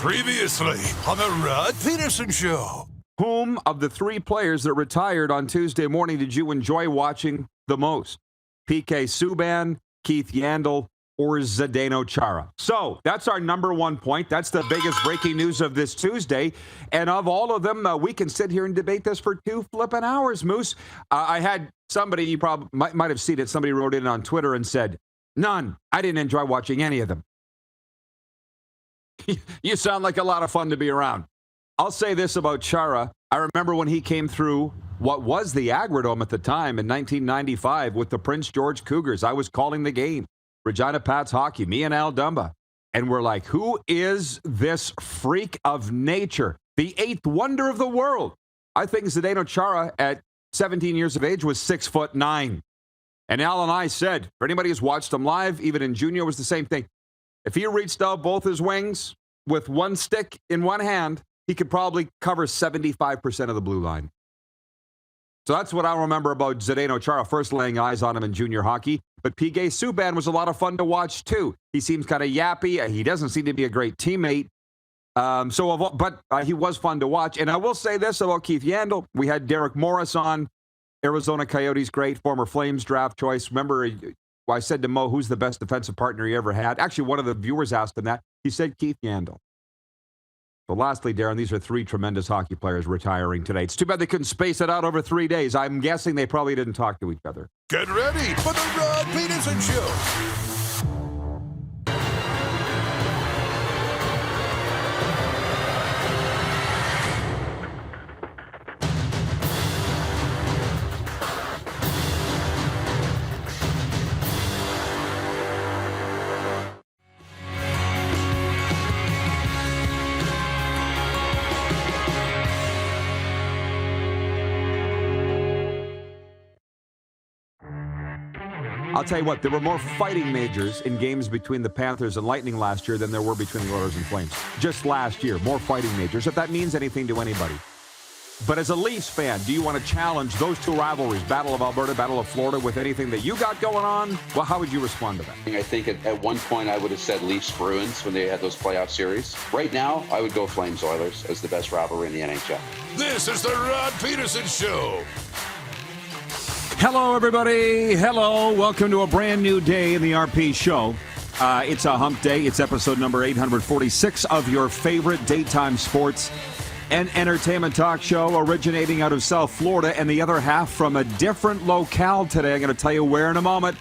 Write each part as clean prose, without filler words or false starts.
Previously on the Rod Pedersen Show. Whom of the three players that retired on Tuesday morning did you enjoy watching the most? PK Subban, Keith Yandle, or Zdeno Chara? So that's our number one point. That's the biggest breaking news of this Tuesday. And of all of them, we can sit here and debate this for 2 flipping hours, Moose. I had somebody, you probably might have seen it, somebody wrote in on Twitter and said, none. I didn't enjoy watching any of them. You sound like a lot of fun to be around. I'll say this about Chara. I remember when he came through what was the Agrodome at the time in 1995 with the Prince George Cougars. I was calling the game. Regina Pats hockey, me and Al Dumba. And we're like, who is this freak of nature? The eighth wonder of the world. I think Zdeno Chara at 17 years of age was 6'9". And Al and I said, for anybody who's watched him live, even in junior, was the same thing. If he reached out both his wings with one stick in one hand, he could probably cover 75% of the blue line. So that's what I remember about Zdeno Chara, first laying eyes on him in junior hockey. But PK Subban was a lot of fun to watch, too. He seems kind of yappy. He doesn't seem to be a great teammate. But he was fun to watch. And I will say this about Keith Yandle. We had Derek Morris on, Arizona Coyotes great, former Flames draft choice. Remember, I said to Mo, who's the best defensive partner he ever had? Actually, one of the viewers asked him that. He said Keith Yandle. So lastly, Darren, these are three tremendous hockey players retiring today. It's too bad they couldn't space it out over 3 days. I'm guessing they probably didn't talk to each other. Get ready for the Rod Pedersen Show. I'll tell you what, there were more fighting majors in games between the Panthers and Lightning last year than there were between the Oilers and Flames. Just last year, more fighting majors, if that means anything to anybody. But as a Leafs fan, do you want to challenge those two rivalries, Battle of Alberta, Battle of Florida, with anything that you got going on? Well, how would you respond to that? I think at one point I would have said Leafs Bruins when they had those playoff series. Right now, I would go Flames Oilers as the best rivalry in the NHL. This is the Rod Pedersen Show. Hello, everybody. Hello. Welcome to a brand new day in the RP Show. It's a hump day. It's episode number 846 of your favorite daytime sports and entertainment talk show, originating out of South Florida, and the other half from a different locale today. I'm going to tell you where in a moment.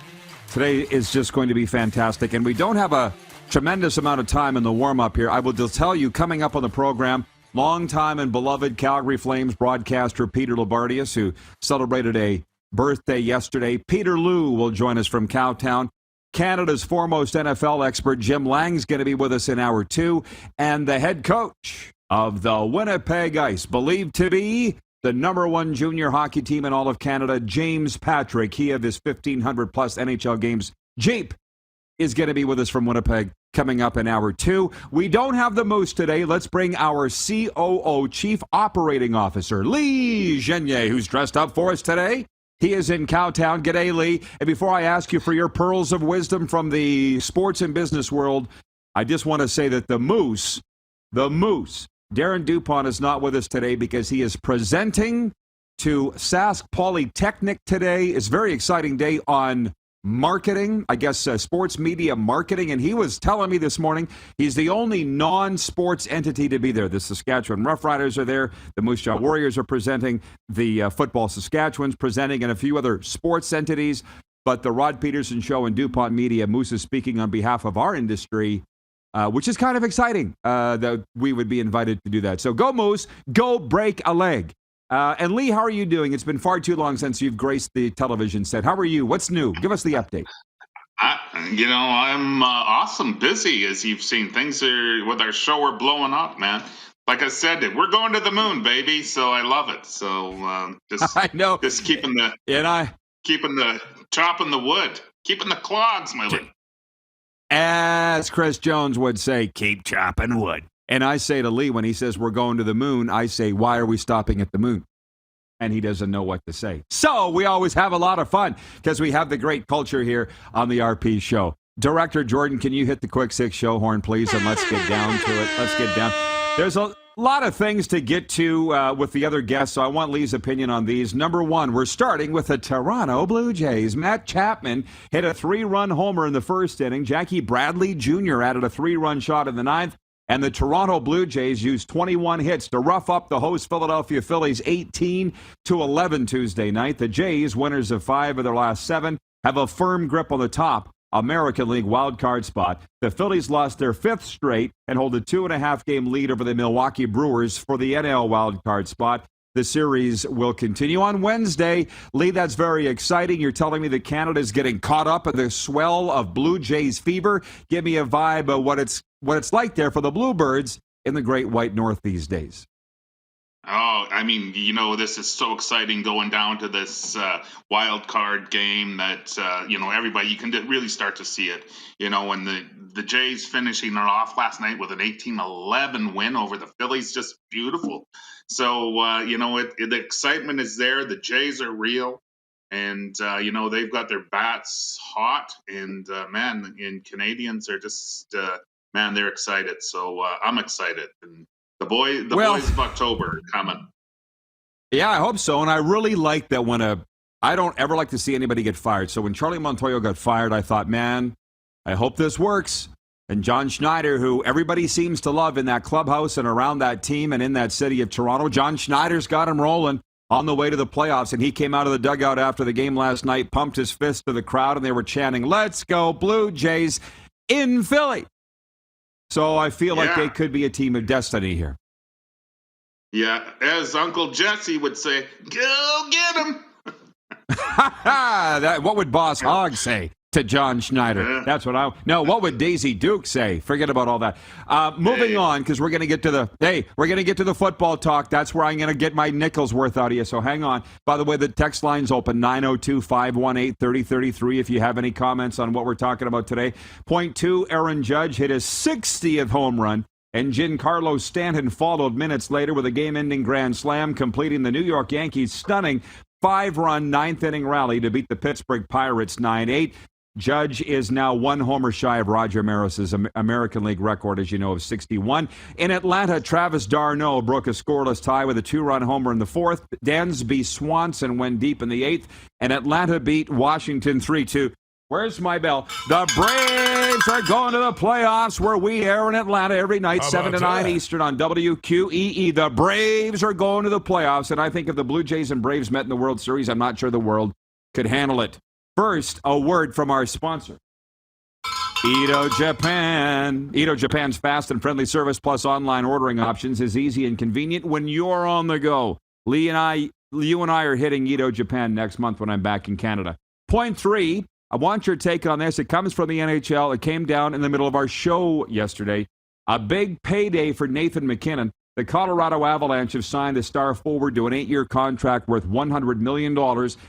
Today is just going to be fantastic, and we don't have a tremendous amount of time in the warm-up here. I will just tell you, coming up on the program, longtime and beloved Calgary Flames broadcaster Peter Loubardias, who celebrated a birthday yesterday. Peter Lou will join us from Cowtown. Canada's foremost NFL expert Jim Lang's going to be with us in hour 2. And the head coach of the Winnipeg ICE, believed to be the number one junior hockey team in all of Canada, James Patrick. He of his 1,500-plus NHL games. Jeep is going to be with us from Winnipeg coming up in hour 2. We don't have the Moose today. Let's bring our COO, Chief Operating Officer, Lee Genier, who's dressed up for us today. He is in Cowtown. G'day, Lee. And before I ask you for your pearls of wisdom from the sports and business world, I just want to say that the Moose, Darren Dupont is not with us today because he is presenting to Sask Polytechnic today. It's a very exciting day on marketing, I guess sports media marketing, and he was telling me this morning he's the only non-sports entity to be there. The Saskatchewan Roughriders are there, the Moose Jaw Warriors are presenting, the Football Saskatchewan's presenting, and a few other sports entities, but the Rod Pedersen Show and DuPont Media, Moose is speaking on behalf of our industry, which is kind of exciting that we would be invited to do that. So go Moose, go break a leg. And Lee, how are you doing? It's been far too long since you've graced the television set. How are you? What's new? Give us the update. I'm awesome, busy, as you've seen. Things are, with our show, are blowing up, man. Like I said, we're going to the moon, baby. So I love it. So I know. Just keeping the chopping the wood, keeping the clogs moving. As Chris Jones would say, keep chopping wood. And I say to Lee, when he says we're going to the moon, I say, why are we stopping at the moon? And he doesn't know what to say. So we always have a lot of fun because we have the great culture here on the RP Show. Director Jordan, can you hit the quick six show horn, please, and let's get down to it. Let's get down. There's a lot of things to get to with the other guests, so I want Lee's opinion on these. Number one, we're starting with the Toronto Blue Jays. Matt Chapman hit a 3-run homer in the first inning. Jackie Bradley Jr. added a 3-run shot in the ninth. And the Toronto Blue Jays used 21 hits to rough up the host Philadelphia Phillies 18-11 Tuesday night. The Jays, winners of 5 of their last 7, have a firm grip on the top American League wildcard spot. The Phillies lost their 5th straight and hold a 2.5-game lead over the Milwaukee Brewers for the NL wildcard spot. The series will continue on Wednesday. Lee, that's very exciting. You're telling me that Canada's getting caught up in the swell of Blue Jays fever. Give me a vibe of what it's like there for the Bluebirds in the Great White North these days. Oh, I mean, this is so exciting going down to this wild card game that, everybody, you can really start to see it. When the Jays finishing it off last night with an 18-11 win over the Phillies, just beautiful. So, the excitement is there. The Jays are real. And, they've got their bats hot. And, and Canadians are just, they're excited. So I'm excited. And the boys of October are coming. Yeah, I hope so. And I really like that I don't ever like to see anybody get fired. So when Charlie Montoyo got fired, I thought, man, I hope this works. And John Schneider, who everybody seems to love in that clubhouse and around that team and in that city of Toronto, John Schneider's got him rolling on the way to the playoffs. And he came out of the dugout after the game last night, pumped his fist to the crowd, and they were chanting, "Let's go Blue Jays" in Philly. So I feel like they could be a team of destiny here. Yeah, as Uncle Jesse would say, go get him. What would Boss Hogg say to John Schneider? That's what what would Daisy Duke say? Forget about all that. Moving on, because we're going to get to the football talk. That's where I'm going to get my nickels worth out of you. So hang on. By the way, the text line's open, 902-518-3033 if you have any comments on what we're talking about today. Point 2, Aaron Judge hit his 60th home run, and Giancarlo Stanton followed minutes later with a game-ending grand slam, completing the New York Yankees' stunning 5-run 9th-inning rally to beat the Pittsburgh Pirates 9-8. Judge is now 1 homer shy of Roger Maris's American League record, as you know, of 61. In Atlanta, Travis d'Arnaud broke a scoreless tie with a 2-run homer in the 4th. Dansby Swanson went deep in the 8th, and Atlanta beat Washington 3-2. Where's my bell? The Braves are going to the playoffs, where we air in Atlanta every night, 7 to 9 Eastern on WQEE. The Braves are going to the playoffs, and I think if the Blue Jays and Braves met in the World Series, I'm not sure the world could handle it. First, a word from our sponsor, Edo Japan. Edo Japan's fast and friendly service plus online ordering options is easy and convenient when you're on the go. You and I are hitting Edo Japan next month when I'm back in Canada. Point 3, I want your take on this. It comes from the NHL. It came down in the middle of our show yesterday. A big payday for Nathan MacKinnon. The Colorado Avalanche have signed the star forward to an 8-year contract worth $100 million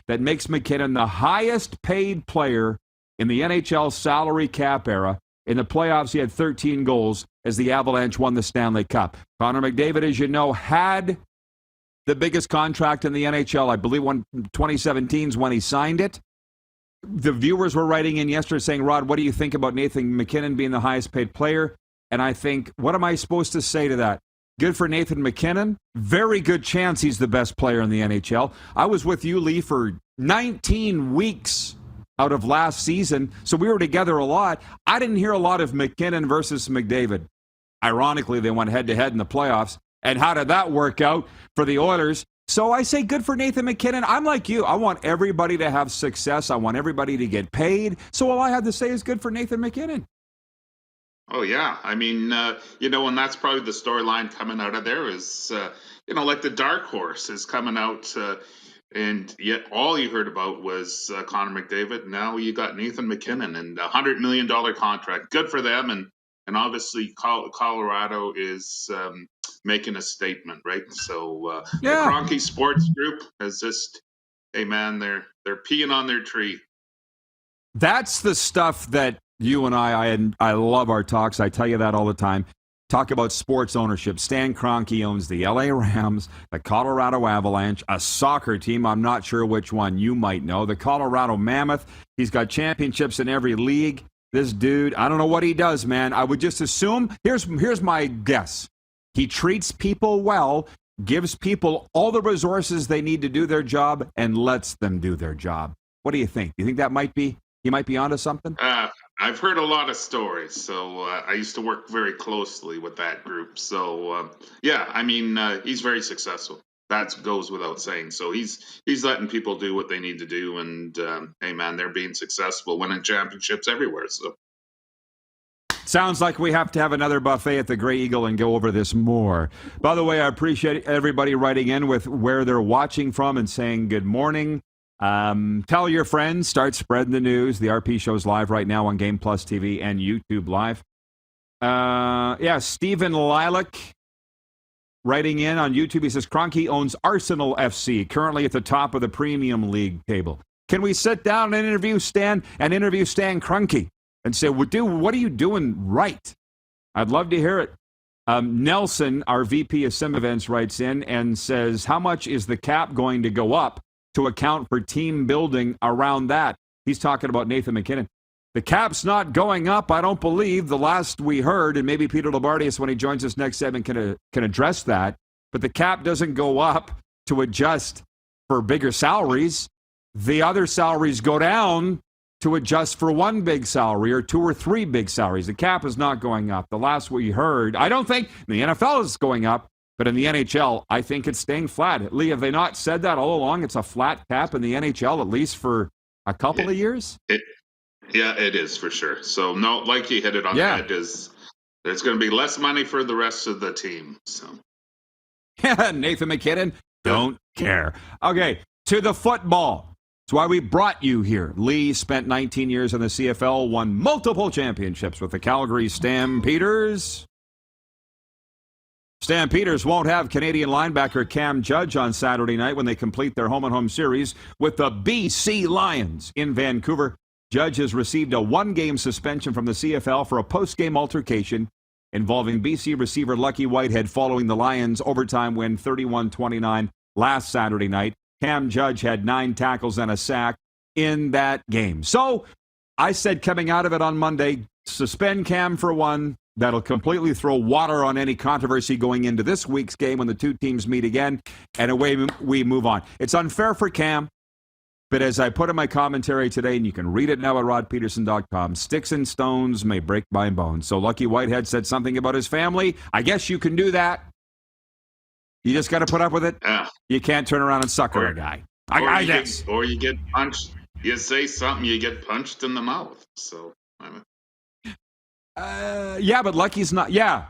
that makes MacKinnon the highest-paid player in the NHL salary cap era. In the playoffs, he had 13 goals as the Avalanche won the Stanley Cup. Connor McDavid, as you know, had the biggest contract in the NHL. I believe 2017 is when he signed it. The viewers were writing in yesterday saying, Rod, what do you think about Nathan MacKinnon being the highest-paid player? And I think, what am I supposed to say to that? Good for Nathan MacKinnon. Very good chance he's the best player in the NHL. I was with you, Lee, for 19 weeks out of last season, so we were together a lot. I didn't hear a lot of MacKinnon versus McDavid. Ironically, they went head-to-head in the playoffs. And how did that work out for the Oilers? So I say good for Nathan MacKinnon. I'm like you. I want everybody to have success. I want everybody to get paid. So all I have to say is good for Nathan MacKinnon. Oh, yeah. I mean, and that's probably the storyline coming out of there is, like the dark horse is coming out. And yet all you heard about was Connor McDavid. Now you got Nathan MacKinnon and a $100 million contract. Good for them. And obviously Colorado is making a statement, right? So the Kroenke Sports Group has just, hey, man, they're peeing on their tree. That's the stuff that you and I love our talks. I tell you that all the time. Talk about sports ownership. Stan Kroenke owns the LA Rams, the Colorado Avalanche, a soccer team. I'm not sure which one. You might know. The Colorado Mammoth. He's got championships in every league. This dude, I don't know what he does, man. I would just assume, here's my guess. He treats people well, gives people all the resources they need to do their job, and lets them do their job. What do you think? Do you think he might be onto something? I've heard a lot of stories, so I used to work very closely with that group. So, he's very successful. That goes without saying. So he's letting people do what they need to do, and hey, man, they're being successful, winning championships everywhere. So. Sounds like we have to have another buffet at the Grey Eagle and go over this more. By the way, I appreciate everybody writing in with where they're watching from and saying good morning. Tell your friends, start spreading the news. The RP show's live right now on Game Plus TV and YouTube Live. Stephen Lilac writing in on YouTube. He says, Kroenke owns Arsenal FC, currently at the top of the Premium League table. Can we sit down and interview Stan Kroenke and say, well, dude, what are you doing right? I'd love to hear it. Nelson, our VP of Sim Events, writes in and says, how much is the cap going to go up to account for team building around that? He's talking about Nathan McKinnon. The cap's not going up, I don't believe. The last we heard, and maybe Peter Loubardias, when he joins us next segment, can address that. But the cap doesn't go up to adjust for bigger salaries. The other salaries go down to adjust for one big salary or two or three big salaries. The cap is not going up. The last we heard, I don't think the NFL is going up, but in the NHL, I think it's staying flat. Lee, have they not said that all along? It's a flat cap in the NHL, at least for a couple of years? It is for sure. So, no, like you hit it on the head, there's going to be less money for the rest of the team. So, Nathan McKinnon, don't care. Okay, to the football. That's why we brought you here. Lee spent 19 years in the CFL, won multiple championships with the Calgary Stampeders. Stampeders won't have Canadian linebacker Cam Judge on Saturday night when they complete their home-and-home series with the BC Lions in Vancouver. Judge has received a one-game suspension from the CFL for a post-game altercation involving BC receiver Lucky Whitehead following the Lions' overtime win 31-29 last Saturday night. Cam Judge had 9 tackles and a sack in that game. So I said coming out of it on Monday, suspend Cam for one. That'll completely throw water on any controversy going into this week's game when the two teams meet again, and away we move on. It's unfair for Cam, but as I put in my commentary today, and you can read it now at rodpeterson.com, sticks and stones may break my bones. So Lucky Whitehead said something about his family. I guess you can do that. You just got to put up with it. You can't turn around and sucker a guy. I guess. Or you get punched. You say something, you get punched in the mouth. So, but Lucky's not. Yeah.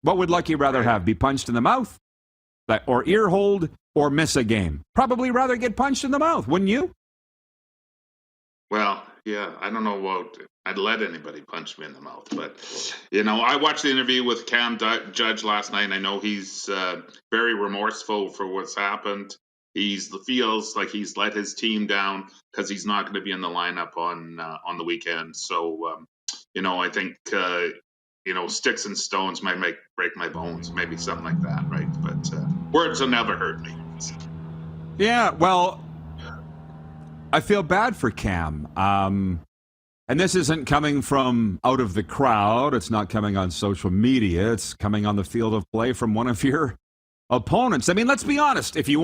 What would Lucky rather have? Be punched in the mouth, or ear hold, or miss a game? Probably rather get punched in the mouth, wouldn't you? Well, yeah. I don't know what I'd let anybody punch me in the mouth, but I watched the interview with Cam Judge last night, and I know he's very remorseful for what's happened. He feels like he's let his team down because he's not going to be in the lineup on the weekend. So, I think sticks and stones might break my bones, maybe something like that, right? But words will never hurt me. Yeah, well, I feel bad for Cam. And this isn't coming from out of the crowd. It's not coming on social media. It's coming on the field of play from one of your opponents. I mean, let's be honest. If you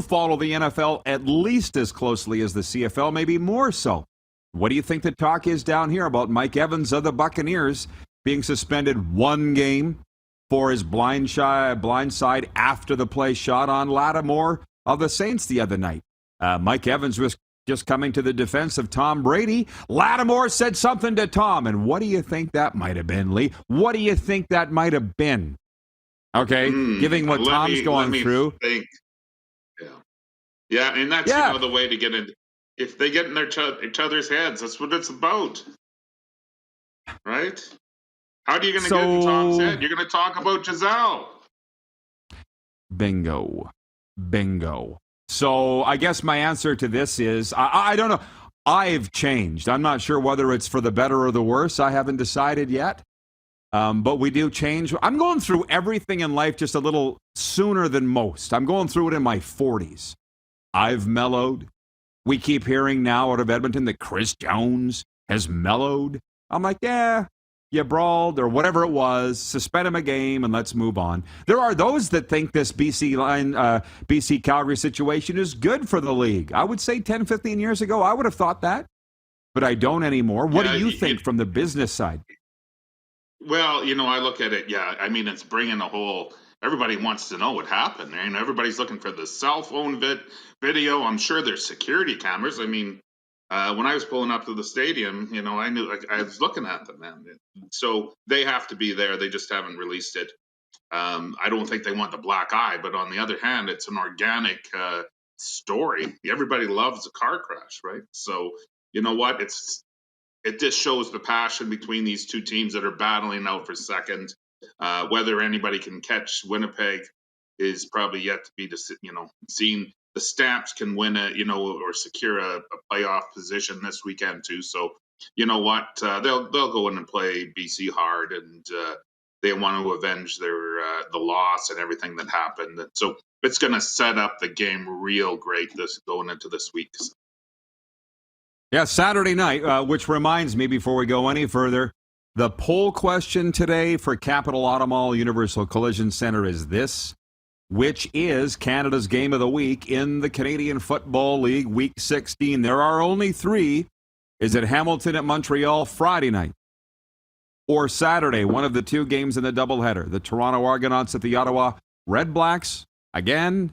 follow the NFL at least as closely as the CFL, maybe more so. What do you think the talk is down here about Mike Evans of the Buccaneers being suspended one game for his blind side after the play shot on Lattimore of the Saints the other night? Mike Evans was just coming to the defense of Tom Brady. Lattimore said something to Tom, and what do you think that might have been, Lee? What do you think that might have been? Okay, giving what Tom's going through. Think. Yeah, and that's the way to get it. If they get in each other's heads, that's what it's about, right? How are you going to get in Tom's head? You're going to talk about Giselle. Bingo. So I guess my answer to this is, I don't know. I've changed. I'm not sure whether it's for the better or the worse. I haven't decided yet. But we do change. I'm going through everything in life just a little sooner than most. I'm going through it in my 40s. I've mellowed. We keep hearing now out of Edmonton that Chris Jones has mellowed. I'm like, yeah, you brawled or whatever it was, suspend him a game and let's move on. There are those that think this BC Calgary situation is good for the league. I would say 10, 15 years ago, I would have thought that, but I don't anymore. What do you think from the business side? Well, I look at it, it's bringing a whole, everybody wants to know what happened. And everybody's looking for the cell phone video. I'm sure there's security cameras. When I was pulling up to the stadium, I knew I was looking at them, man. So they have to be there. They just haven't released it. I don't think they want the black eye, but on the other hand, it's an organic story. Everybody loves a car crash, right? So you know what? It just shows the passion between these two teams that are battling out for second. Whether anybody can catch Winnipeg is probably yet to be seen. The Stamps can win or secure a playoff position this weekend too. So you know what? They'll go in and play BC hard, and they want to avenge their the loss and everything that happened. And so it's going to set up the game real great going into this week. So. Yeah, Saturday night, which reminds me, before we go any further, the poll question today for Capital Auto Mall Universal Collision Center is this: which is Canada's game of the week in the Canadian Football League Week 16? There are only 3. Is it Hamilton at Montreal Friday night? Or Saturday, one of the 2 games in the doubleheader? The Toronto Argonauts at the Ottawa Red Blacks again?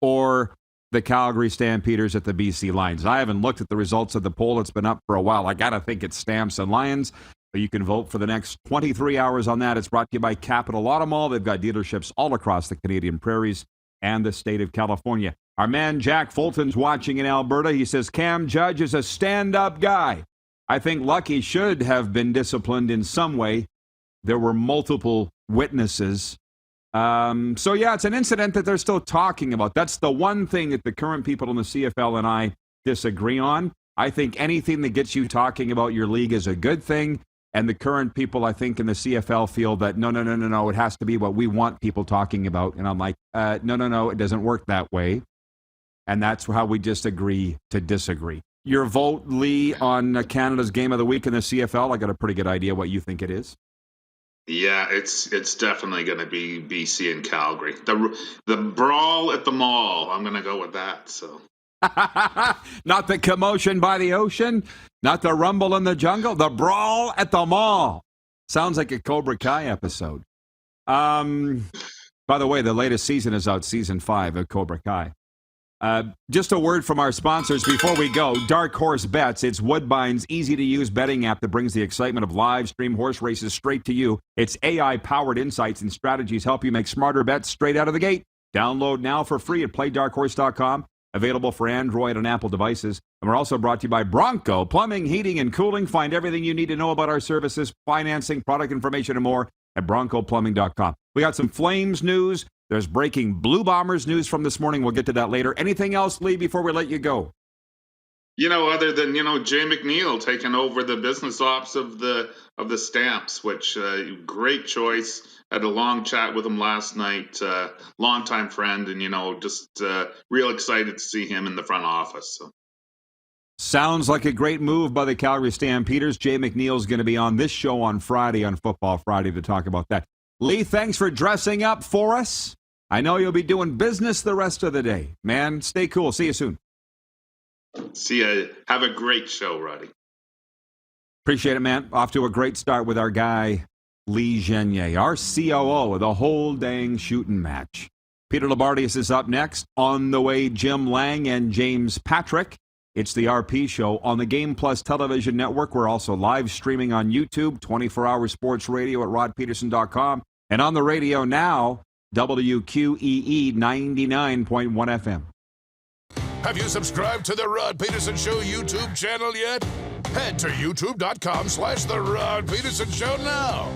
Or the Calgary Stampeders at the BC Lions? I haven't looked at the results of the poll. It's been up for a while. I got to think it's Stamps and Lions. But you can vote for the next 23 hours on that. It's brought to you by Capital Auto Mall. They've got dealerships all across the Canadian prairies and the state of California. Our man Jack Fulton's watching in Alberta. He says Cam Judge is a stand-up guy. I think Lucky should have been disciplined in some way. There were multiple witnesses. So, yeah, it's an incident that they're still talking about. That's the one thing that the current people in the CFL and I disagree on. I think anything that gets you talking about your league is a good thing. And the current people, I think, in the CFL feel that, no, it has to be what we want people talking about. And I'm like, no, it doesn't work that way. And that's how we just agree to disagree. Your vote, Lee, on Canada's game of the week in the CFL, I got a pretty good idea what you think it is. Yeah, it's definitely going to be BC and Calgary. The brawl at the mall. I'm going to go with that. So, not the commotion by the ocean, not the rumble in the jungle. The brawl at the mall. Sounds like a Cobra Kai episode. By the way, the latest season is out, season 5 of Cobra Kai. Just a word from our sponsors before we go. Dark Horse Bets. It's Woodbine's easy-to-use betting app that brings the excitement of live stream horse races straight to you. Its AI-powered insights and strategies help you make smarter bets straight out of the gate. Download now for free at playdarkhorse.com. Available for Android and Apple devices. And we're also brought to you by Bronco Plumbing, Heating, and Cooling. Find everything you need to know about our services, financing, product information, and more at broncoplumbing.com. We got some Flames news. There's breaking Blue Bombers news from this morning. We'll get to that later. Anything else, Lee, before we let you go? Other than, Jay McNeil taking over the business ops of the Stamps, which great choice. Had a long chat with him last night. Longtime friend, and, just real excited to see him in the front office. So. Sounds like a great move by the Calgary Stampeders. Jay McNeil's going to be on this show on Friday, on Football Friday, to talk about that. Lee, thanks for dressing up for us. I know you'll be doing business the rest of the day. Man, stay cool. See you soon. See ya. Have a great show, Roddy. Appreciate it, man. Off to a great start with our guy, Lee Genier, our COO of the whole dang shooting match. Peter Loubardias is up next. On the way, Jim Lang and James Patrick. It's the RP Show on the Game Plus Television Network. We're also live streaming on YouTube, 24-hour sports radio at rodpeterson.com. And on the radio now, WQEE 99.1 FM. Have you subscribed to the Rod Peterson Show YouTube channel yet? Head to youtube.com/The Rod Peterson Show now.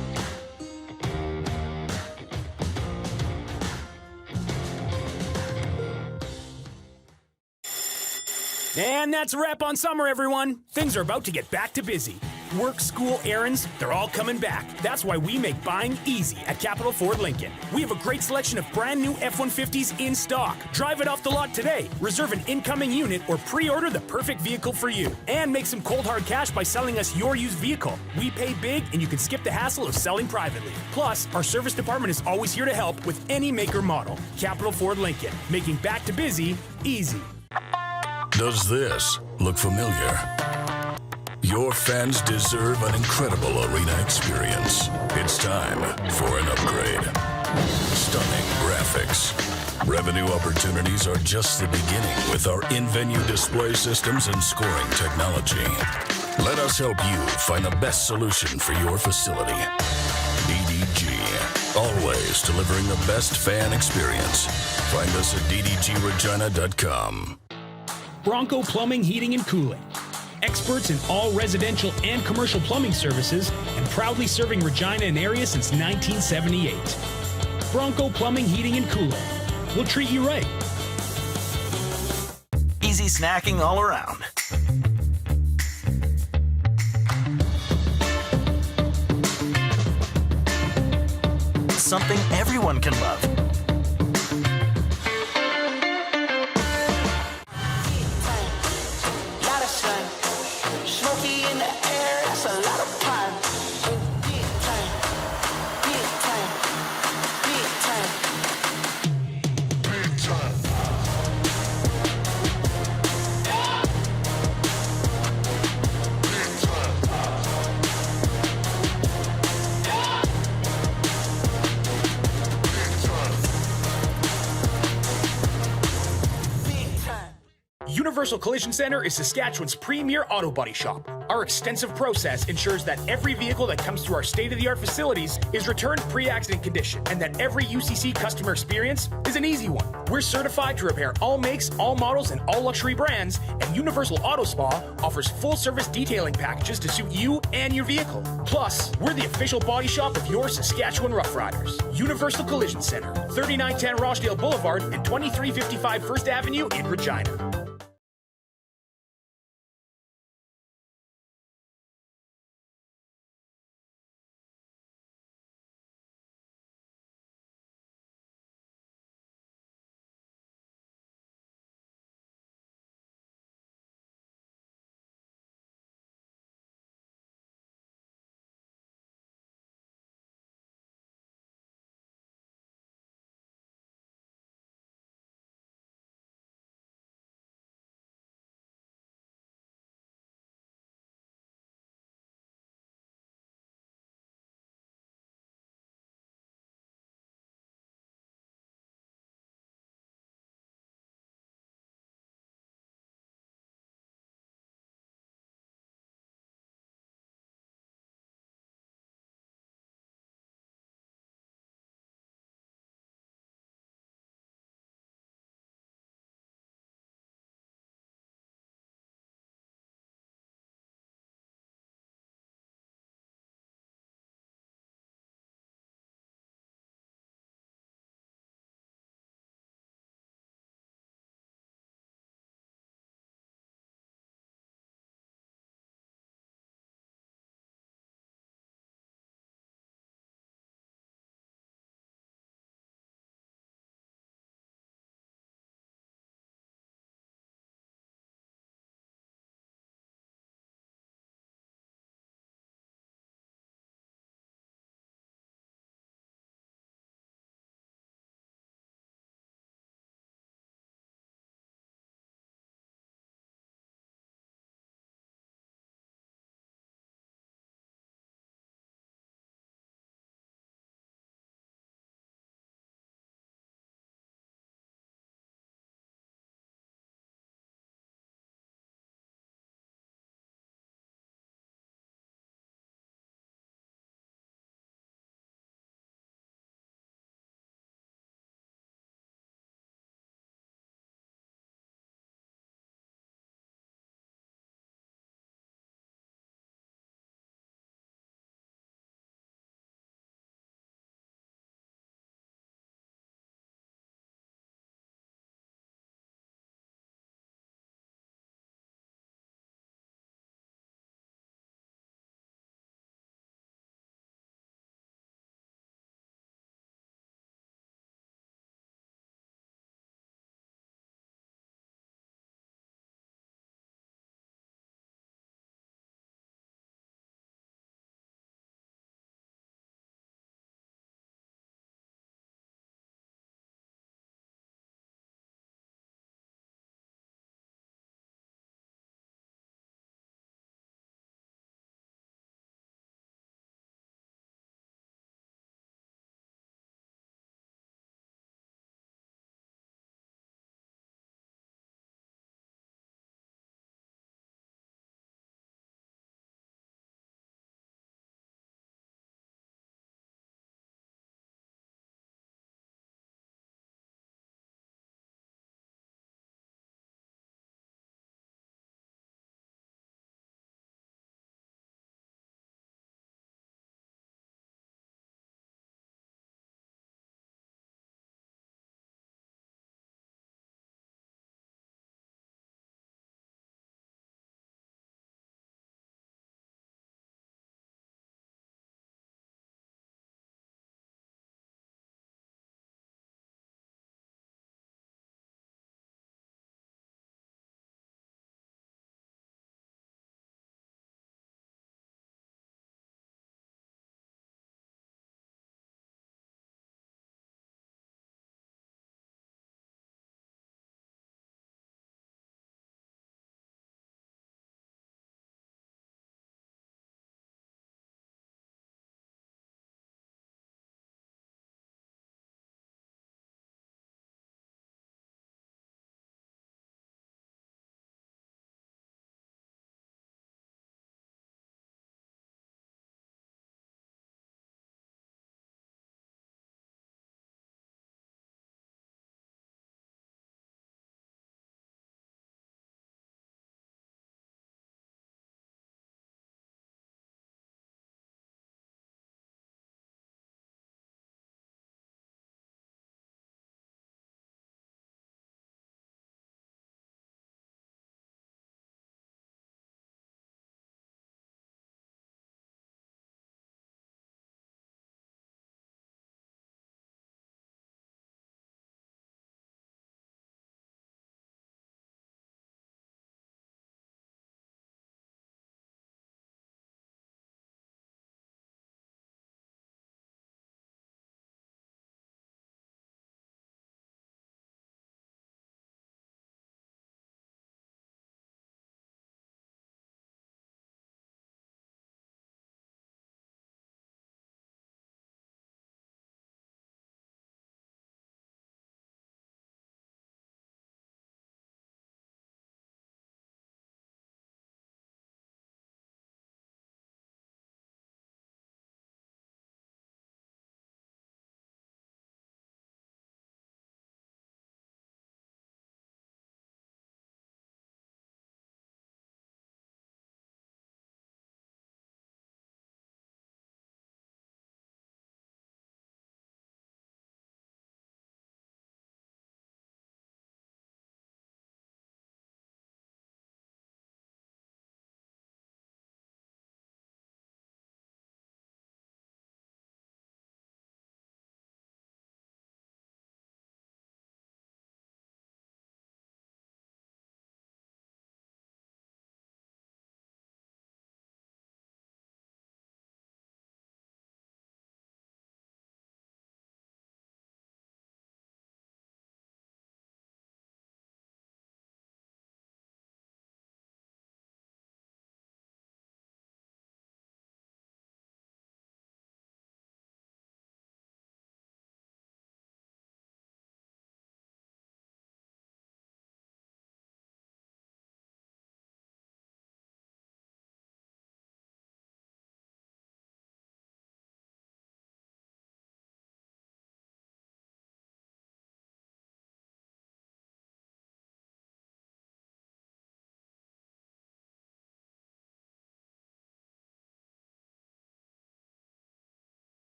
And that's a wrap on summer, everyone. Things are about to get back to busy. Work, school, errands, they're all coming back. That's why we make buying easy at Capital Ford Lincoln. We have a great selection of brand new F-150s in stock. Drive it off the lot today. Reserve an incoming unit or pre-order the perfect vehicle for you. And make some cold hard cash by selling us your used vehicle. We pay big and you can skip the hassle of selling privately. Plus, our service department is always here to help with any make or model. Capital Ford Lincoln, making back to busy easy. Does this look familiar? Your fans deserve an incredible arena experience. It's time for an upgrade. Stunning graphics. Revenue opportunities are just the beginning with our in-venue display systems and scoring technology. Let us help you find the best solution for your facility. DDG, always delivering the best fan experience. Find us at ddgregina.com. Bronco Plumbing, Heating, and Cooling. Experts in all residential and commercial plumbing services and proudly serving Regina and area since 1978. Bronco Plumbing, Heating, and Cooling. We'll treat you right. Easy snacking all around. Something everyone can love. Universal Collision Center is Saskatchewan's premier auto body shop. Our extensive process ensures that every vehicle that comes through our state-of-the-art facilities is returned pre-accident condition and that every UCC customer experience is an easy one. We're certified to repair all makes, all models, and all luxury brands, and Universal Auto Spa offers full-service detailing packages to suit you and your vehicle. Plus, we're the official body shop of your Saskatchewan Rough Riders. Universal Collision Center, 3910 Rochdale Boulevard and 2355 First Avenue in Regina.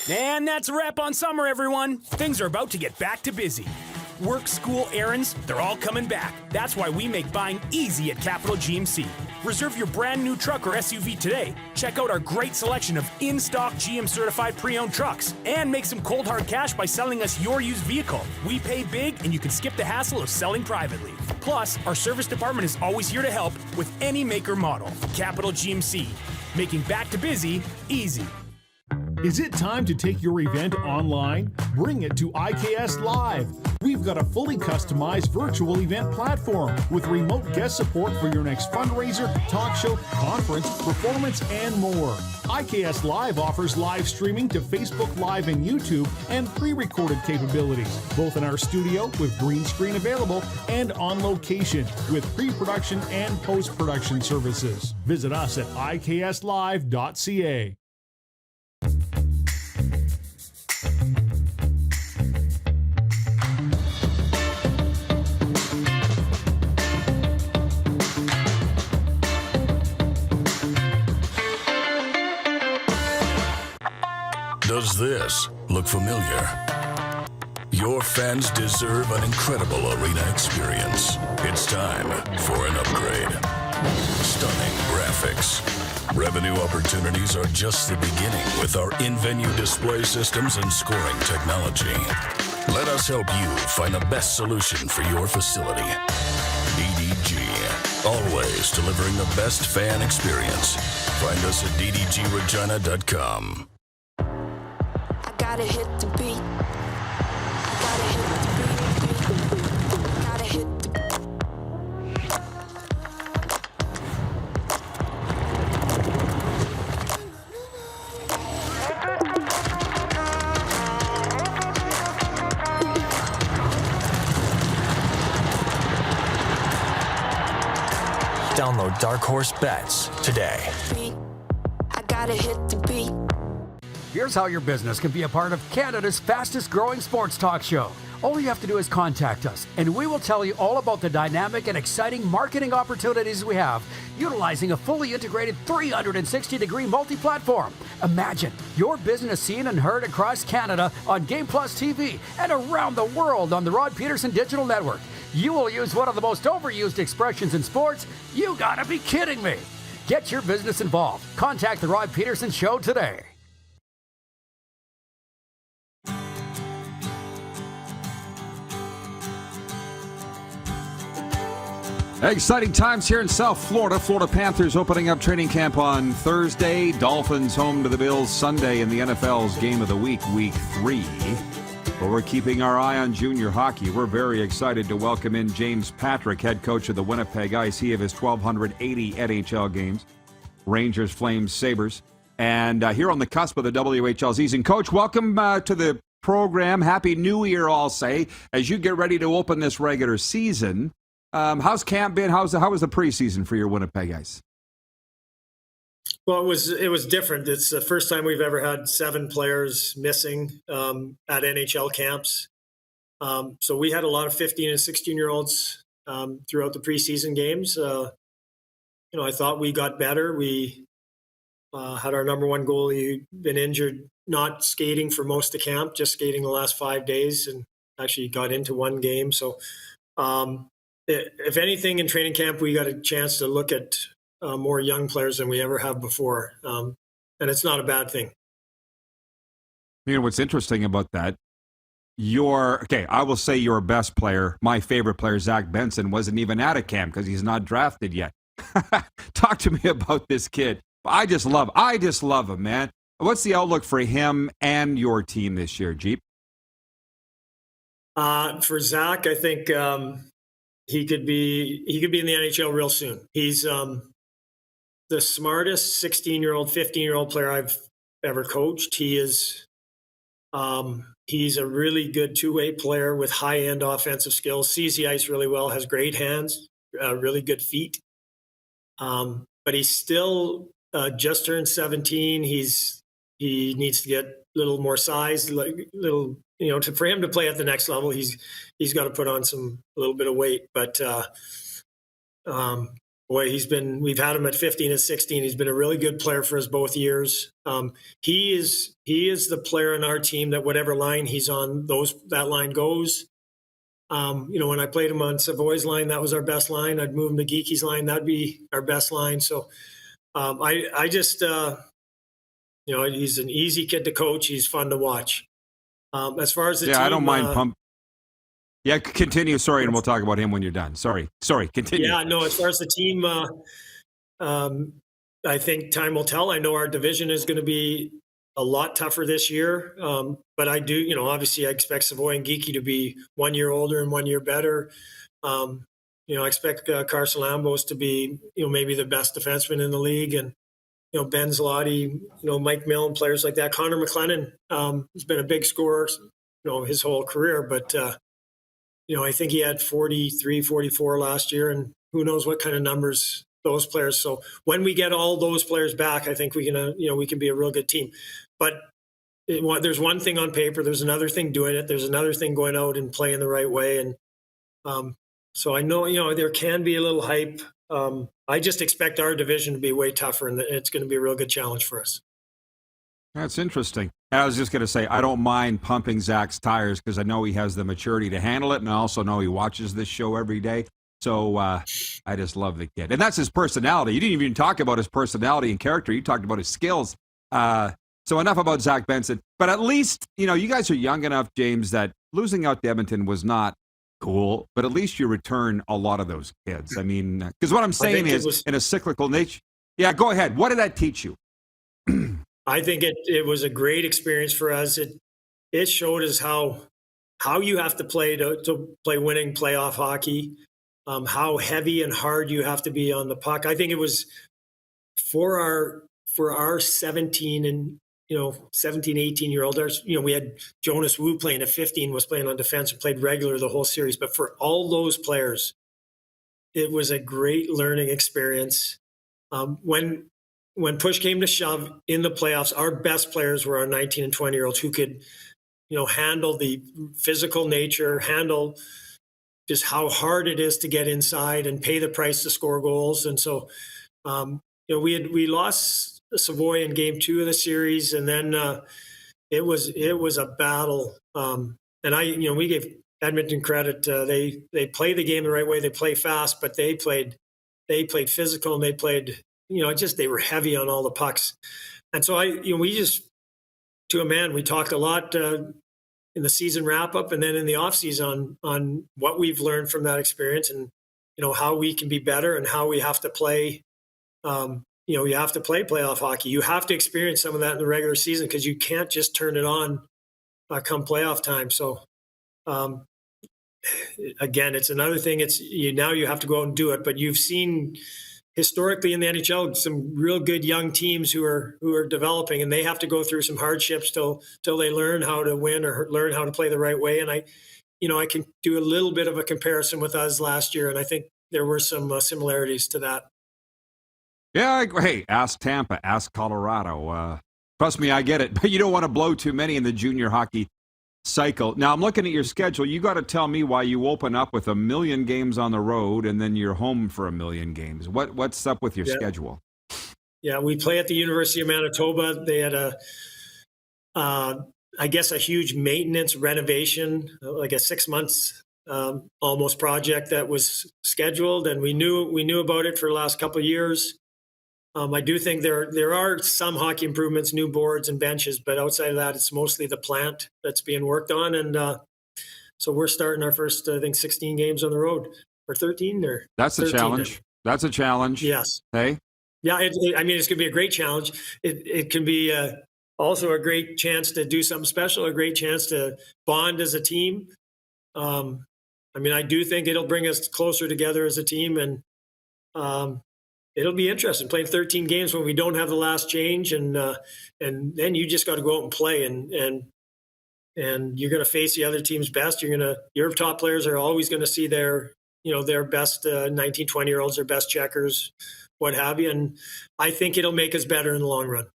And that's a wrap on summer, everyone. Things are about to get back to busy. Work, school, errands, they're all coming back. That's why we make buying easy at Capital GMC. Reserve your brand new truck or SUV today. Check out our great selection of in-stock GM-certified pre-owned trucks. And make some cold hard cash by selling us your used vehicle. We pay big, and you can skip the hassle of selling privately. Plus, our service department is always here to help with any make or model. Capital GMC, making back to busy easy. Is it time to take your event online? Bring it to IKS Live. We've got a fully customized virtual event platform with remote guest support for your next fundraiser, talk show, conference, performance, and more. IKS Live offers live streaming to Facebook Live and YouTube and pre-recorded capabilities, both in our studio with green screen available and on location with pre-production and post-production services. Visit us at ikslive.ca. Does this look familiar? Your fans deserve an incredible arena experience. It's time for an upgrade. Stunning graphics. Revenue opportunities are just the beginning with our in-venue display systems and scoring technology. Let us help you find the best solution for your facility. DDG, always delivering the best fan experience. Find us at ddgregina.com. Gotta hit the beat. Gotta hit the beat. Gotta hit the Download Dark Horse Bets today. beat. I gotta hit the beat. Here's how your business can be a part of Canada's fastest growing sports talk show. All you have to do is contact us, and we will tell you all about the dynamic and exciting marketing opportunities we have, utilizing a fully integrated 360-degree multi-platform. Imagine your business seen and heard across Canada on Game Plus TV and around the world on the Rod Pedersen Digital Network. You will use one of the most overused expressions in sports. You gotta be kidding me. Get your business involved. Contact the Rod Pedersen Show today. Exciting times here in South Florida. Florida Panthers opening up training camp on Thursday. Dolphins home to the Bills Sunday in the NFL's Game of the Week, Week 3. But we're keeping our eye on junior hockey. We're very excited to welcome in James Patrick, head coach of the Winnipeg ICE. He of his 1,280 NHL games. Rangers, Flames, Sabres. And here on the cusp of the WHL season. Coach, welcome to the program. Happy New Year, I'll say, as you get ready to open this regular season. How's camp been? How was the preseason for your Winnipeg ICE? Well, it was different. It's the first time we've ever had 7 players missing at NHL camps. So we had a lot of 15 and 16-year-olds throughout the preseason games. I thought we got better. We had our number one goalie been injured, not skating for most of camp, just skating the last 5 days, and actually got into one game. So if anything, in training camp, we got a chance to look at more young players than we ever have before. And it's not a bad thing. You know, what's interesting about that, I will say your best player, my favorite player, Zach Benson, wasn't even at a camp because he's not drafted yet. Talk to me about this kid. I just love him, man. What's the outlook for him and your team this year, Jeep? For Zach, I think he could be in the NHL real soon. He's the smartest 16-year-old, 15-year-old player I've ever coached. He's a really good two-way player with high-end offensive skills, sees the ice really well, has great hands, really good feet. But he's still just turned 17. He needs to get a little more size, for him to play at the next level, he's got to put on a little bit of weight. But boy, we've had him at 15 and 16. He's been a really good player for us both years. He is the player on our team that whatever line he's on, that line goes. When I played him on Savoy's line, that was our best line. I'd move him to Geeky's line. That'd be our best line. So I just, he's an easy kid to coach. He's fun to watch. As far as the team, I don't mind pump. Yeah, continue. Sorry, and we'll talk about him when you're done. Sorry, continue. Yeah, no, as far as the team, I think time will tell. I know our division is going to be a lot tougher this year. But I do, obviously I expect Savoy and Geeky to be 1 year older and 1 year better. I expect Carson Lambos to be, maybe the best defenseman in the league. And, Ben Zloty, Mike Milne, players like that. Connor McLennan has been a big scorer, his whole career. But, I think he had 43, 44 last year, and who knows what kind of numbers those players. So when we get all those players back, I think we can be a real good team. But there's one thing on paper, there's another thing doing it, there's another thing going out and playing the right way. And so I know, there can be a little hype. I just expect our division to be way tougher, and it's going to be a real good challenge for us. That's interesting. I was just going to say, I don't mind pumping Zach's tires because I know he has the maturity to handle it, and I also know he watches this show every day. So I just love the kid. And that's his personality. You didn't even talk about his personality and character. You talked about his skills. So enough about Zach Benson. But at least, you guys are young enough, James, that losing out to Edmonton was not cool, but at least you return a lot of those kids. I mean, because what I'm saying is, in a cyclical nature. Yeah, go ahead. What did that teach you? I think it was a great experience for us. It showed us how you have to play to play winning playoff hockey, how heavy and hard you have to be on the puck. I think it was for our 17 and 17, 18-year-old. We had Jonas Wu playing at 15, was playing on defense and played regular the whole series. But for all those players, it was a great learning experience. When push came to shove in the playoffs, our best players were our 19 and 20-year-olds who could, handle the physical nature, handle just how hard it is to get inside and pay the price to score goals. And so, we lost Savoy in game 2 of the series, and then it was a battle. And we gave Edmonton credit. They play the game the right way. They play fast, but they played physical, and they played. They were heavy on all the pucks. And so we just, to a man, we talked a lot in the season wrap up and then in the off season on what we've learned from that experience and, how we can be better and how we have to play. You have to play playoff hockey. You have to experience some of that in the regular season because you can't just turn it on come playoff time. So, again, it's another thing. Now you have to go out and do it, but you've seen historically in the NHL, some real good young teams who are developing, and they have to go through some hardships till they learn how to win or learn how to play the right way. And I can do a little bit of a comparison with us last year, and I think there were some similarities to that. Yeah, hey, ask Tampa, ask Colorado. Trust me, I get it. But you don't want to blow too many in the junior hockey cycle. Now, I'm looking at your schedule. You got to tell me why you open up with 1 million games on the road and then you're home for 1 million games. What's up with your schedule? Yeah, we play at the University of Manitoba. They had a huge maintenance renovation, like a 6 months almost project that was scheduled, and we knew about it for the last couple of years. I do think there are some hockey improvements, new boards and benches, but outside of that, it's mostly the plant that's being worked on. And so we're starting our first, I think, 16 games on the road, or 13 or That's a challenge. That's a challenge. Yes. Hey? Yeah, it's going to be a great challenge. It can be also a great chance to do something special, a great chance to bond as a team. I do think it'll bring us closer together as a team, and it'll be interesting playing 13 games when we don't have the last change, and then you just got to go out and play, and you're going to face the other team's best. Your top players are always going to see their best 19, 20-year-olds, their best checkers, what have you. And I think it'll make us better in the long run.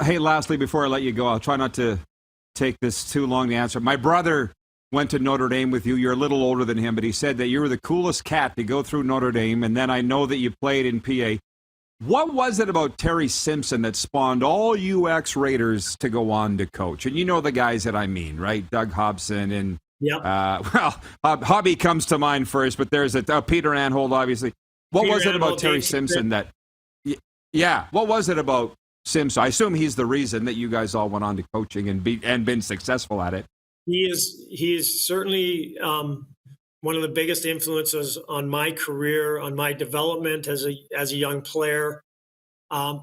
Hey, lastly, before I let you go, I'll try not to take this too long to answer. My brother went to Notre Dame with you. You're a little older than him, but he said that you were the coolest cat to go through Notre Dame, and then I know that you played in PA. What was it about Terry Simpson that spawned all you ex-Raiders to go on to coach? And you know the guys that I mean, right? Doug Hobson and, Hobby comes to mind first, but there's Peter Anhold, obviously. What was it about Terry Simpson that, what was it about Simpson? I assume he's the reason that you guys all went on to coaching and been successful at it. He is certainly one of the biggest influences on my career, on my development as a young player. I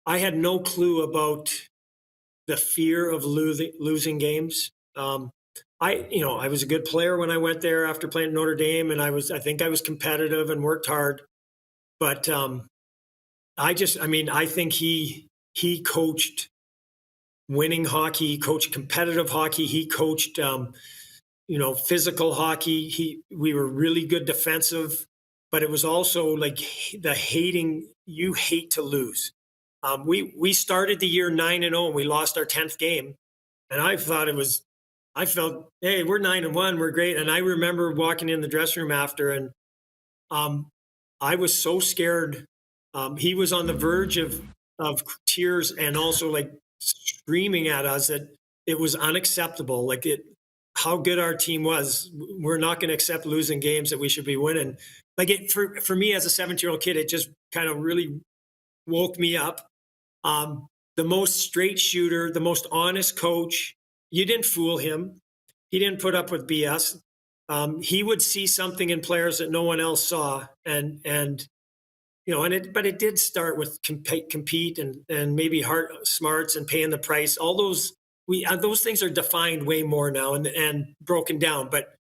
had no clue about the fear of losing games. I was a good player when I went there after playing at Notre Dame, and I think I was competitive and worked hard. But I think he coached winning hockey, he coached competitive hockey, he coached physical hockey. We were really good defensive, but it was also like the you hate to lose. We started the year 9-0 and we lost our 10th game. And I felt, hey, we're 9-1, we're great. And I remember walking in the dressing room after, and I was so scared. He was on the verge of tears and also like screaming at us that it was unacceptable. How good our team was. We're not going to accept losing games that we should be winning. For me as a 17-year-old kid, it just kind of really woke me up. The most straight shooter, the most honest coach. You didn't fool him. He didn't put up with BS. He would see something in players that no one else saw, but it did start with compete and maybe heart smarts and paying the price. All those things are defined way more now and broken down. But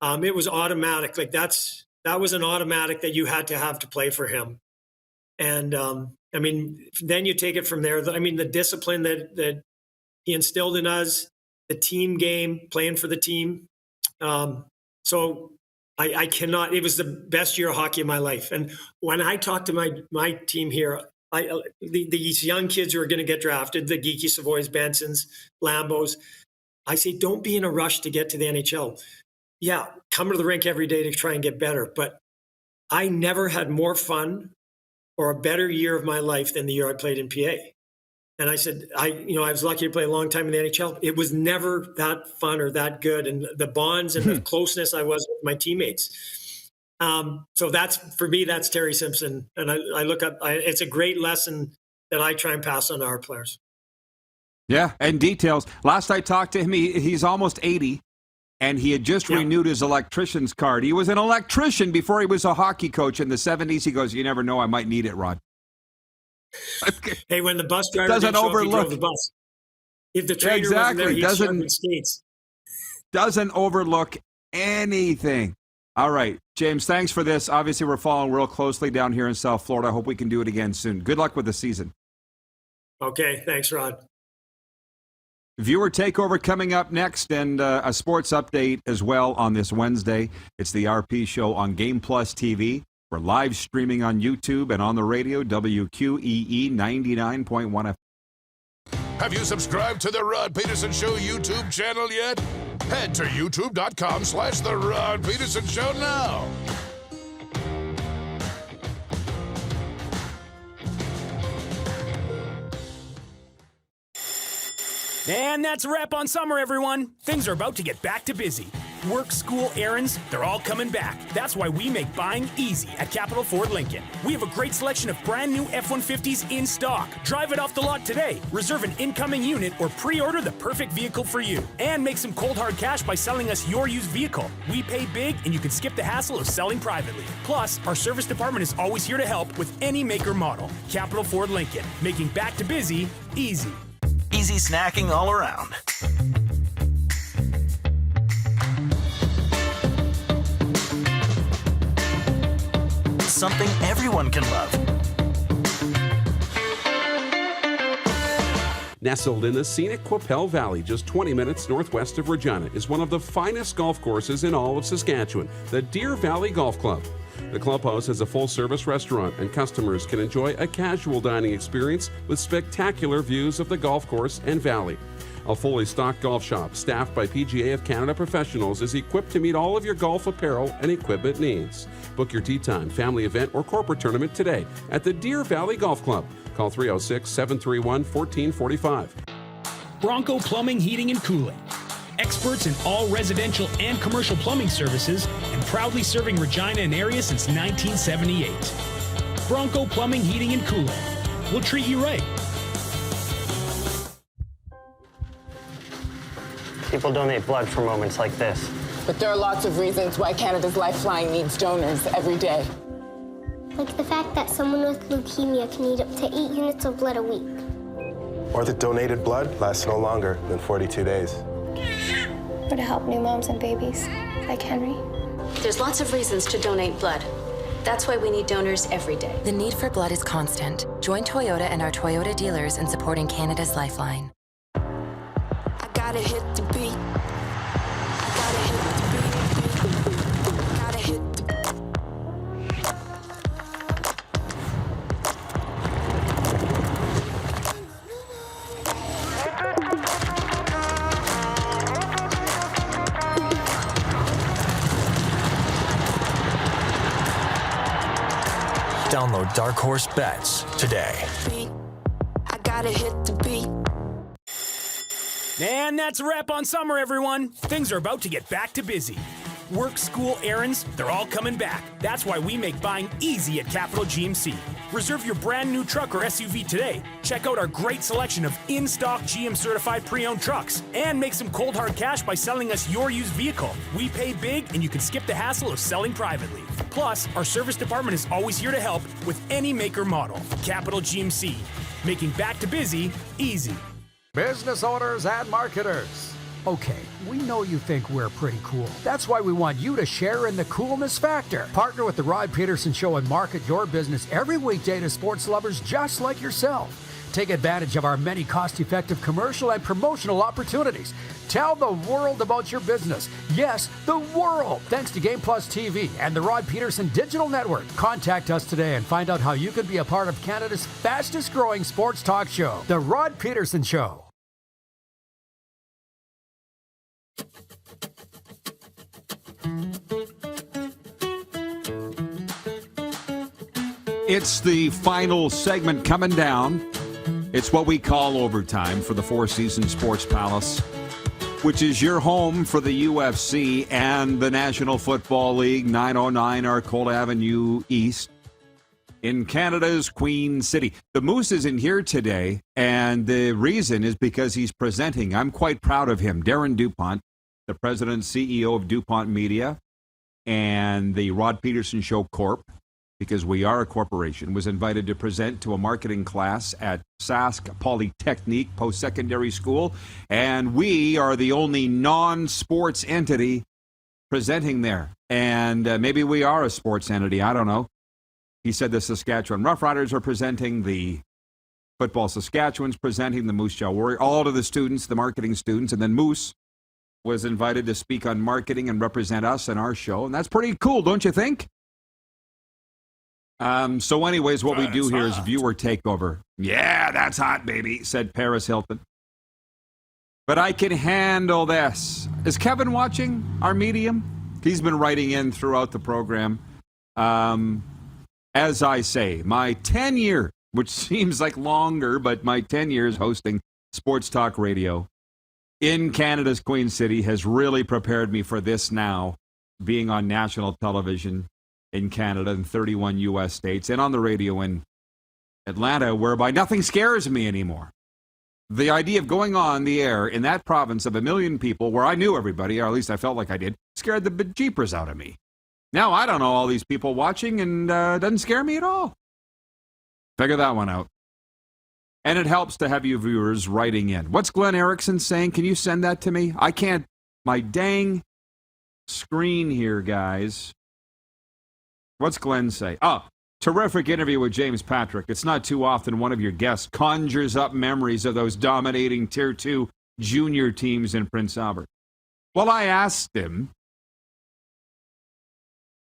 it was automatic. That was an automatic that you had to have to play for him. And then you take it from there. The discipline that he instilled in us, the team game, playing for the team. So I cannot. It was the best year of hockey of my life. And when I talk to my team here, these young kids who are going to get drafted, the Geeky Savoys, Bensons, Lambos, I say, don't be in a rush to get to the NHL. Yeah, come to the rink every day to try and get better. But I never had more fun or a better year of my life than the year I played in PA. And I said, I was lucky to play a long time in the NHL. It was never that fun or that good. And the bonds and the closeness I was with my teammates. So for me, that's Terry Simpson. And I look up, it's a great lesson that I try and pass on to our players. Yeah, and details. Last I talked to him, he's almost 80, and he had just renewed his electrician's card. He was an electrician before he was a hockey coach in the 70s. He goes, you never know, I might need it, Rod. Hey, when the bus driver doesn't overlook the bus, if the trainer wasn't there, he'd sharpen skates. Doesn't overlook anything. All right, James, thanks for this. Obviously, we're following real closely down here in South Florida. I hope we can do it again soon. Good luck with the season. Okay, thanks, Rod. Viewer takeover coming up next, and a sports update as well on this Wednesday. It's the RP Show on Game Plus TV. We're live streaming on YouTube and on the radio, WQEE 99.1 FM. Have you subscribed to the Rod Pedersen Show YouTube channel yet? Head to youtube.com/The Rod Pedersen Show now. And that's a wrap on summer, everyone. Things are about to get back to busy. Work, school, errands, they're all coming back. That's why we make buying easy at Capital Ford Lincoln. We have a great selection of brand new F-150s in stock. Drive it off the lot today. Reserve an incoming unit or pre-order the perfect vehicle for you. And make some cold hard cash by selling us your used vehicle. We pay big and you can skip the hassle of selling privately. Plus, our service department is always here to help with any make or model. Capital Ford Lincoln, making back to busy easy. Easy snacking all around. Something everyone can love. Nestled in the scenic Qu'Appelle Valley, just 20 minutes northwest of Regina, is one of the finest golf courses in all of Saskatchewan, the Deer Valley Golf Club. The clubhouse has a full-service restaurant, and customers can enjoy a casual dining experience with spectacular views of the golf course and valley. A fully stocked golf shop staffed by PGA of Canada professionals is equipped to meet all of your golf apparel and equipment needs. Book your tee time, family event, or corporate tournament today at the Deer Valley Golf Club. Call 306-731-1445. Bronco Plumbing, Heating, and Cooling. Experts in all residential and commercial plumbing services and proudly serving Regina and area since 1978. Bronco Plumbing, Heating, and Cooling. We'll treat you right. People donate blood for moments like this. But there are lots of reasons why Canada's Lifeline needs donors every day. Like the fact that someone with leukemia can need up to 8 units of blood a week. Or that donated blood lasts no longer than 42 days. Or to help new moms and babies, like Henry. There's lots of reasons to donate blood. That's why we need donors every day. The need for blood is constant. Join Toyota and our Toyota dealers in supporting Canada's Lifeline. I gotta hit the beat. I gotta hit the beat. I gotta hit the Download Dark Horse Bets today. I gotta hit the beat. And that's a wrap on summer, everyone. Things are about to get back to busy. Work, school, errands, they're all coming back. That's why we make buying easy at Capital GMC. Reserve your brand new truck or SUV today. Check out our great selection of in-stock GM certified pre-owned trucks. And make some cold hard cash by selling us your used vehicle. We pay big and you can skip the hassle of selling privately. Plus, our service department is always here to help with any make or model. Capital GMC, making back to busy easy. Business owners and marketers. Okay, we know you think we're pretty cool. That's why we want you to share in the coolness factor. Partner with The Rod Pedersen Show and market your business every weekday to sports lovers just like yourself. Take advantage of our many cost-effective commercial and promotional opportunities. Tell the world about your business. Yes, the world. Thanks to Game Plus TV and the Rod Pedersen Digital Network. Contact us today and find out how you can be a part of Canada's fastest-growing sports talk show, The Rod Pedersen Show. It's the final segment coming down. It's what we call overtime for the Four Seasons Sports Palace, which is your home for the UFC and the National Football League, 909 Arcole Avenue East in Canada's Queen City. The Moose isn't here today, and the reason is because he's presenting. I'm quite proud of him. Darren DuPont, the president and CEO of DuPont Media and the Rod Pedersen Show Corp., because we are a corporation, was invited to present to a marketing class at Sask Polytechnique Post-Secondary School, and we are the only non-sports entity presenting there. And maybe we are a sports entity, I don't know. He said the Saskatchewan Roughriders are presenting, the Football Saskatchewan's presenting, the Moose Jaw Warrior, all of the students, the marketing students, and then Moose was invited to speak on marketing and represent us in our show, and that's pretty cool, don't you think? So anyways, what we do here is viewer takeover. Yeah, that's hot, baby, said Paris Hilton. But I can handle this. Is Kevin watching our medium? He's been writing in throughout the program. As I say, my 10 year, which seems like longer, but my 10 years hosting sports talk radio in Canada's Queen City has really prepared me for this now, being on national television in Canada and 31 U.S. states, and on the radio in Atlanta, whereby nothing scares me anymore. The idea of going on the air in that province of 1 million people, where I knew everybody, or at least I felt like I did, scared the bejeepers out of me. Now I don't know all these people watching, and it doesn't scare me at all. Figure that one out. And it helps to have you viewers writing in. What's Glenn Erickson saying? Can you send that to me? I can't. My dang screen here, guys. What's Glenn say? Oh, terrific interview with James Patrick. It's not too often one of your guests conjures up memories of those dominating Tier 2 junior teams in Prince Albert. Well, I asked him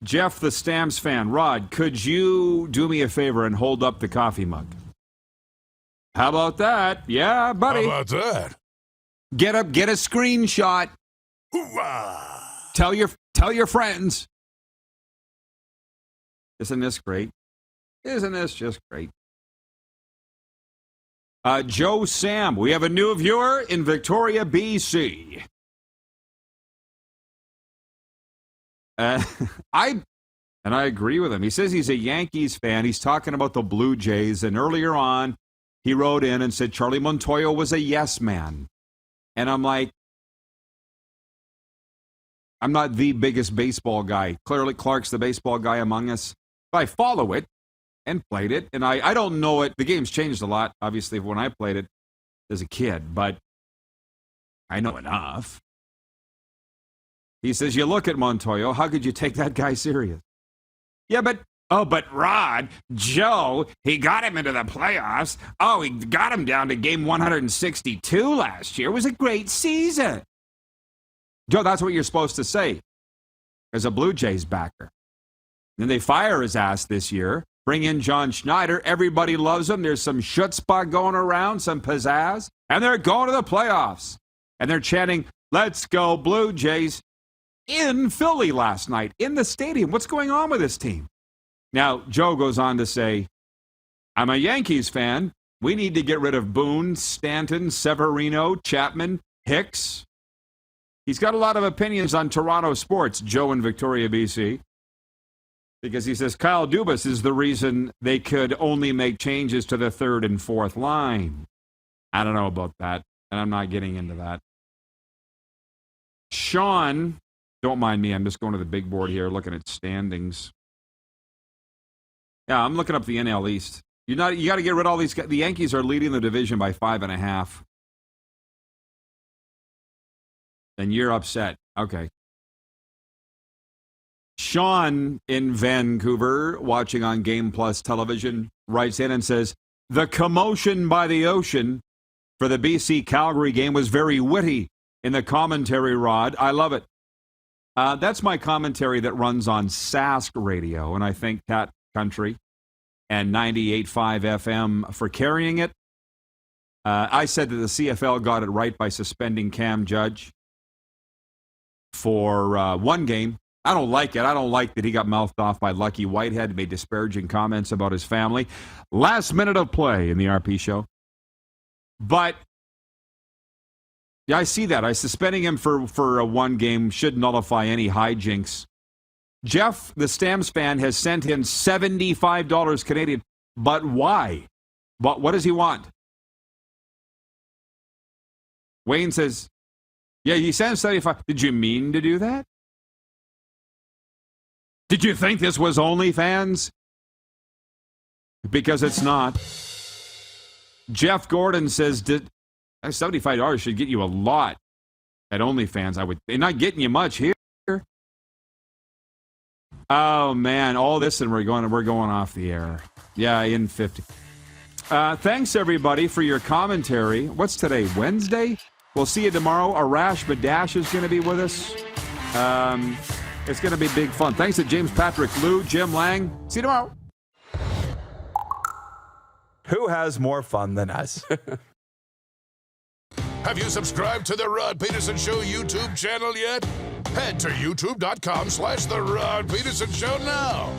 Jeff, the Stamps fan. Rod, could you do me a favor and hold up the coffee mug? How about that? Yeah, buddy. How about that? Get up, get a screenshot. Hoorah! Tell your friends. Isn't this great? Isn't this just great? Joe Sam, we have a new viewer in Victoria, BC. I agree with him. He says he's a Yankees fan. He's talking about the Blue Jays, and earlier on, he wrote in and said Charlie Montoyo was a yes man. And I'm like, I'm not the biggest baseball guy. Clearly, Clark's the baseball guy among us. But I follow it and played it, and I don't know it. The game's changed a lot, obviously, when I played it as a kid, but I know enough. He says, you look at Montoyo, how could you take that guy serious? Yeah, but Rod, Joe, he got him into the playoffs. Oh, he got him down to game 162 last year. It was a great season. Joe, that's what you're supposed to say as a Blue Jays backer. Then they fire his ass this year, bring in John Schneider. Everybody loves him. There's some chutzpah going around, some pizzazz, and they're going to the playoffs. And they're chanting, let's go Blue Jays, in Philly last night, in the stadium. What's going on with this team? Now, Joe goes on to say, I'm a Yankees fan. We need to get rid of Boone, Stanton, Severino, Chapman, Hicks. He's got a lot of opinions on Toronto sports, Joe in Victoria, BC, because he says Kyle Dubas is the reason they could only make changes to the third and fourth line. I don't know about that, and I'm not getting into that. Sean, don't mind me, I'm just going to the big board here, looking at standings. Yeah, I'm looking up the NL East. You got to get rid of all these guys. The Yankees are leading the division by 5.5. And you're upset. Okay. Sean in Vancouver, watching on Game Plus television, writes in and says, the commotion by the ocean for the BC Calgary game was very witty in the commentary, Rod. I love it. That's my commentary that runs on Sask Radio, and I thank Cat Country and 98.5 FM for carrying it. I said that the CFL got it right by suspending Cam Judge for one game. I don't like it. I don't like that he got mouthed off by Lucky Whitehead, made disparaging comments about his family. Last minute of play in the RP show. But yeah, I see that. Suspending him for a one game should nullify any hijinks. Jeff, the Stamps fan, has sent in $75 Canadian. But why? But what does he want? Wayne says, yeah, he sent 75. Did you mean to do that? Did you think this was OnlyFans? Because it's not. Jeff Gordon says, $75 should get you a lot at OnlyFans. They're not getting you much here. Oh man, all this and we're going off the air. Yeah, in 50. Thanks everybody for your commentary. What's today? Wednesday? We'll see you tomorrow. Arash Badash is going to be with us. It's going to be big fun. Thanks to James Patrick Liu, Jim Lang. See you tomorrow. Who has more fun than us? Have you subscribed to the Rod Pedersen Show YouTube channel yet? Head to youtube.com/The Rod Pedersen Show now.